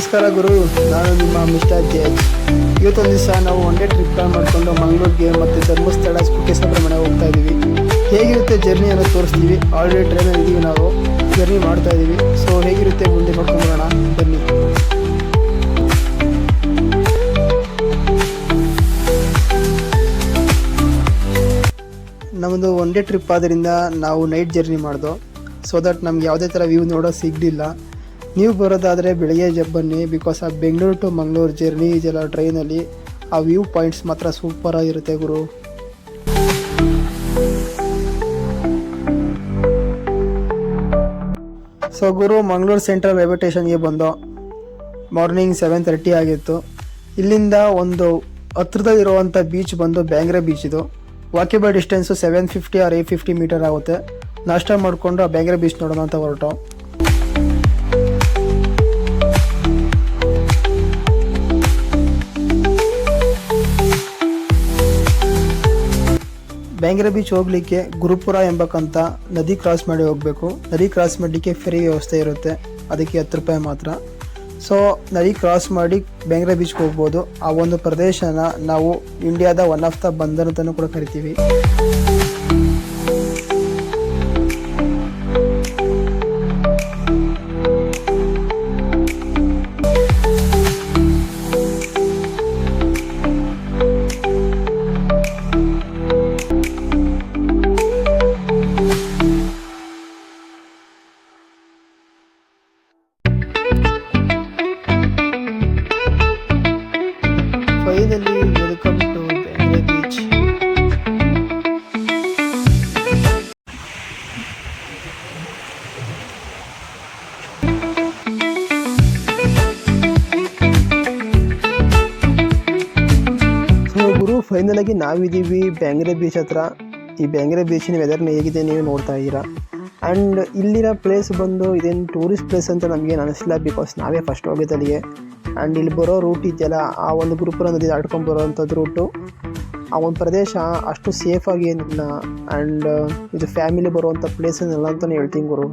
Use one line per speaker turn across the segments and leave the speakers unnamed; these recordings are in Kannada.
ನಮಸ್ಕಾರ ಗುರು, ನಾನು ನಿಮ್ಮ ಮಿಸ್ಟರ್ ಜೇಜ್. ಇವತ್ತೊಂದು ದಿವಸ ನಾವು ಒನ್ ಡೇ ಟ್ರಿಪ್ ಪ್ಲಾನ್ ಮಾಡಿಕೊಂಡು ಮಂಗಳೂರಿಗೆ ಮತ್ತು ಧರ್ಮಸ್ಥಳ ಕುಕ್ಕೆ ಸುಬ್ರಹ್ಮಣ್ಯ ಹೋಗ್ತಾ ಇದ್ದೀವಿ. ಹೇಗಿರುತ್ತೆ ಜರ್ನಿ ಅನ್ನೋದು ತೋರಿಸ್ತೀವಿ. ಆಲ್ರೆಡಿ ಟ್ರೈನಲ್ಲಿ ಇದ್ದೀವಿ, ನಾವು ಜರ್ನಿ ಮಾಡ್ತಾ ಇದ್ದೀವಿ. ಸೊ ಹೇಗಿರುತ್ತೆ ಮುಂದೆ ನೋಡ್ಕೊಂಡ್ಬರೋಣ ಬನ್ನಿ. ನಮ್ಮದು ಒನ್ ಡೇ ಟ್ರಿಪ್ ಆದ್ದರಿಂದ ನಾವು ನೈಟ್ ಜರ್ನಿ ಮಾಡಿದೋ, ಸೊ ದಟ್ ನಮ್ಗೆ ಯಾವುದೇ ಥರ ವ್ಯೂ ನೋಡೋ ಸಿಗಲಿಲ್ಲ. ನೀವು ಬರೋದಾದರೆ ಬೆಳಗ್ಗೆ ಬನ್ನಿ, ಬಿಕಾಸ್ ಆ ಬೆಂಗಳೂರು ಟು ಮಂಗಳೂರು ಜರ್ನಿ ಇದೆಲ್ಲ ಟ್ರೈನಲ್ಲಿ, ಆ ವ್ಯೂ ಪಾಯಿಂಟ್ಸ್ ಮಾತ್ರ ಸೂಪರಾಗಿರುತ್ತೆ ಗುರು. ಸೊ ಗುರು, ಮಂಗಳೂರು ಸೆಂಟ್ರಲ್ ರೈಲ್ವೆ ಸ್ಟೇಷನ್ಗೆ ಬಂದೋ. ಮಾರ್ನಿಂಗ್ 7:30 ಆಗಿತ್ತು. ಇಲ್ಲಿಂದ ಒಂದು ಹತ್ರದಲ್ಲಿರುವಂಥ ಬೀಚ್ ಬಂದು ಬ್ಯಾಂಗ್ರೆ ಬೀಚ್. ಇದು ವಾಕೇಬಲ್ ಡಿಸ್ಟೆನ್ಸು 750 or 850 ಮೀಟರ್ ಆಗುತ್ತೆ. ನಾಷ್ಟ ಮಾಡಿಕೊಂಡು ಆ ಬ್ಯಾಂಗ್ರೆ ಬೀಚ್ ನೋಡೋಣ ಅಂತ ಹೊರಟು. ಬ್ಯಾಂಗ್ರೆ ಬೀಚ್ ಹೋಗ್ಲಿಕ್ಕೆ ಗುರುಪುರ ಎಂಬಕ್ಕಂತ ನದಿ ಕ್ರಾಸ್ ಮಾಡಿ ಹೋಗಬೇಕು. ನದಿ ಕ್ರಾಸ್ ಮಾಡಲಿಕ್ಕೆ ಫೆರಿ ವ್ಯವಸ್ಥೆ ಇರುತ್ತೆ, ಅದಕ್ಕೆ 10 ರೂಪಾಯಿ ಮಾತ್ರ. ಸೊ ನದಿ ಕ್ರಾಸ್ ಮಾಡಿ ಬ್ಯಾಂಗ್ರೆ ಬೀಚ್ಗೆ ಹೋಗ್ಬೋದು. ಆ ಒಂದು ಪ್ರದೇಶನ ನಾವು ಇಂಡಿಯಾದ ಒನ್ ಆಫ್ ದ ಬಂದರ್ ಅಂತಲೂ ಕೂಡ ಕರಿತೀವಿ. Finally welcome to Bengre beach. So ಗುರು, ಫೈನಲ್ ಆಗಿ ನಾವಿದ್ದೀವಿ ಬ್ಯಾಂಗ್ರೆ ಬೀಚ್ ಹತ್ರ. ಈ ಬ್ಯಾಂಗ್ರೆ ಬೀಚಿನ ವೆದರ್ನ ಹೇಗಿದೆ ನೀವು ನೋಡ್ತಾ ಇದ್ದೀರಾ. ಆ್ಯಂಡ್ ಇಲ್ಲಿರೋ ಪ್ಲೇಸ್ ಬಂದು ಇದೇನು ಟೂರಿಸ್ಟ್ ಪ್ಲೇಸ್ ಅಂತ ನಮಗೇನು ಅನಿಸಿಲ್ಲ, ಬಿಕಾಸ್ ನಾವೇ ಫಸ್ಟ್ ಹೋಗಿದ್ದಲ್ಲಿಗೆ. ಆ್ಯಂಡ್ ಇಲ್ಲಿ ಬರೋ ರೂಟ್ ಇದೆಯಲ್ಲ, ಆ ಒಂದು ಗುರುಪುರ ನದಿ ದಾಟ್ಕೊಂಡು ಬರೋವಂಥದ್ದು ರೂಟು. ಆ ಒಂದು ಪ್ರದೇಶ ಅಷ್ಟು ಸೇಫಾಗಿ ಏನಿಲ್ಲ. ಆ್ಯಂಡ್ ಇದು ಫ್ಯಾಮಿಲಿ ಬರುವಂಥ ಪ್ಲೇಸನ್ನೆಲ್ಲ ಅಂತಲೇ ಹೇಳ್ತೀನಿ ಗುರು.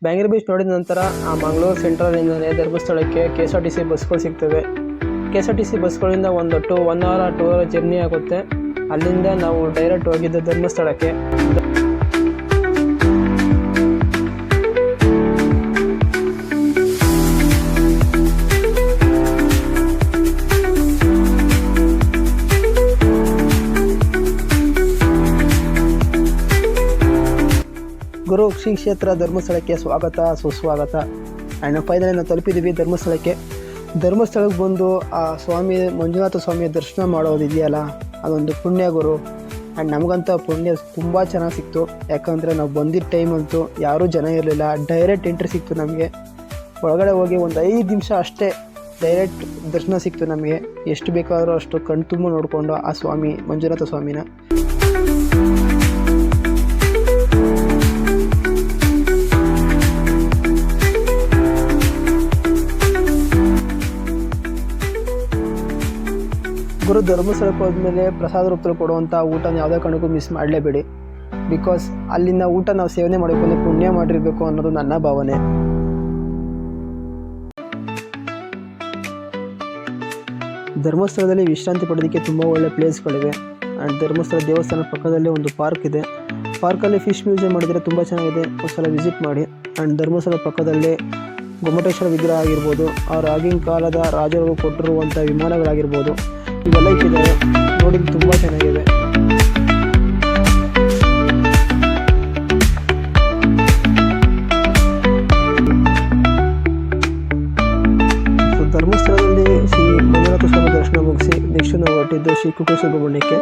ಬ್ಯಾಂಗ್ರೆ ಬೀಚ್ ನೋಡಿದ ನಂತರ ಆ ಮಂಗಳೂರು ಸೆಂಟ್ರಲಿಂದಲೇ ಧರ್ಮಸ್ಥಳಕ್ಕೆ KSRTC ಬಸ್ಗಳು ಸಿಗ್ತವೆ. KSRTC ಬಸ್ಗಳಿಂದ ಒಂದು 1 hour 2 hour ಜರ್ನಿ ಆಗುತ್ತೆ. ಅಲ್ಲಿಂದ ನಾವು ಡೈರೆಕ್ಟ್ ಹೋಗಿದ್ದು ಧರ್ಮಸ್ಥಳಕ್ಕೆ. ಗುರು, ಶ್ರೀ ಕ್ಷೇತ್ರ ಧರ್ಮಸ್ಥಳಕ್ಕೆ ಸ್ವಾಗತ ಸುಸ್ವಾಗತ. ಆ್ಯಂಡ್ ಫೈನಲಿ ನಾವು ತಲುಪಿದ್ದೀವಿ ಧರ್ಮಸ್ಥಳಕ್ಕೆ. ಧರ್ಮಸ್ಥಳಕ್ಕೆ ಬಂದು ಆ ಸ್ವಾಮಿ ಮಂಜುನಾಥ ಸ್ವಾಮಿಯ ದರ್ಶನ ಮಾಡೋದಿದೆಯಲ್ಲ, ಅದೊಂದು ಪುಣ್ಯ ಗುರು. ಆ್ಯಂಡ್ ನಮಗಂತ ಪುಣ್ಯ ತುಂಬ ಚೆನ್ನಾಗಿ ಸಿಕ್ತು. ಯಾಕಂದರೆ ನಾವು ಬಂದಿದ್ದ ಟೈಮ್ ಅಂತೂ ಯಾರೂ ಜನ ಇರಲಿಲ್ಲ, ಡೈರೆಕ್ಟ್ ಎಂಟ್ರಿ ಸಿಕ್ತು ನಮಗೆ. ಒಳಗಡೆ ಹೋಗಿ ಒಂದು 5 ನಿಮಿಷ ಅಷ್ಟೇ ಡೈರೆಕ್ಟ್ ದರ್ಶನ ಸಿಕ್ತು ನಮಗೆ. ಎಷ್ಟು ಬೇಕಾದರೂ ಅಷ್ಟು ಕಣ್ತುಂಬ ನೋಡಿಕೊಂಡು ಆ ಸ್ವಾಮಿ ಮಂಜುನಾಥ ಸ್ವಾಮಿನ. ಗುರು, ಧರ್ಮಸ್ಥಳಕ್ಕೆ ಹೋದ್ಮೇಲೆ ಪ್ರಸಾದ ರೂಪದಲ್ಲಿ ಕೊಡುವಂಥ ಊಟನ ಯಾವುದೇ ಕಾರಣಕ್ಕೂ ಮಿಸ್ ಮಾಡಲೇಬೇಡಿ. ಬಿಕಾಸ್ ಅಲ್ಲಿನ ಊಟ ನಾವು ಸೇವನೆ ಮಾಡಬೇಕು, ಪುಣ್ಯ ಮಾಡಿರಬೇಕು ಅನ್ನೋದು ನನ್ನ ಭಾವನೆ. ಧರ್ಮಸ್ಥಳದಲ್ಲಿ ವಿಶ್ರಾಂತಿ ಪಡೆಯೋದಕ್ಕೆ ತುಂಬ ಒಳ್ಳೆ ಪ್ಲೇಸ್ಗಳಿವೆ. ಆ್ಯಂಡ್ ಧರ್ಮಸ್ಥಳ ದೇವಸ್ಥಾನ ಪಕ್ಕದಲ್ಲೇ ಒಂದು ಪಾರ್ಕ್ ಇದೆ. ಪಾರ್ಕಲ್ಲಿ ಫಿಶ್ ಮ್ಯೂಸಿಯಂ ಮಾಡಿದರೆ ತುಂಬ ಚೆನ್ನಾಗಿದೆ, ಒಂದ್ಸಲ ವಿಸಿಟ್ ಮಾಡಿ. ಆ್ಯಂಡ್ ಧರ್ಮಸ್ಥಳ ಪಕ್ಕದಲ್ಲೇ ಗೊಮ್ಮಟೇಶ್ವರ ವಿಗ್ರಹ ಆಗಿರ್ಬೋದು, ಅವ್ರು ಆಗಿನ ಕಾಲದ ರಾಜರು ಕೊಟ್ಟಿರುವಂಥ ವಿಮಾನಗಳಾಗಿರ್ಬೋದು, ಇವೆಲ್ಲ ಇಟ್ಟಿದ್ದಾರೆ. ನೋಡಿದ್ದು ತುಂಬ ಚೆನ್ನಾಗಿದೆ. ಸೊ ಧರ್ಮಸ್ಥಳದಲ್ಲಿ ಶ್ರೀ ಮಂಜುನಾಥ ಸ್ವಾಮಿ ದರ್ಶನ ಮುಗಿಸಿ ನೆಕ್ಸ್ಟ್ ನಾವು ಹೊರಟಿದ್ದು ಶ್ರೀ ಕುಕ್ಕೆ ಸುಬ್ರಹ್ಮಣ್ಯಕ್ಕೆ.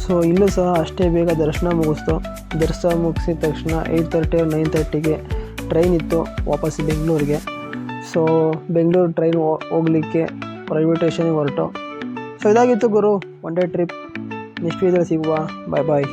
ಸೊ ಇಲ್ಲೂ ಸಹ ಅಷ್ಟೇ ಬೇಗ ದರ್ಶನ ಮುಗಿಸ್ತು. ದರ್ಶನ ಮುಗಿಸಿದ ತಕ್ಷಣ 8:30 9:30ಗೆ ಟ್ರೈನ್ ಇತ್ತು ವಾಪಸ್ ಬೆಂಗಳೂರಿಗೆ. ಸೊ ಬೆಂಗಳೂರು ಟ್ರೈನ್ ಹೋಗಲಿಕ್ಕೆ ರೈಲ್ವೆ ಸ್ಟೇಷನ್ಗೆ ಹೊರಟು. ಸೊ ಇದಾಗಿತ್ತು ಗುರು ಒನ್ ಡೇ ಟ್ರಿಪ್. ನೆಕ್ಸ್ಟ್ ವೀಡಿಯೋದಲ್ಲಿ ಸಿಗುವ. ಬಾಯ್ ಬಾಯ್.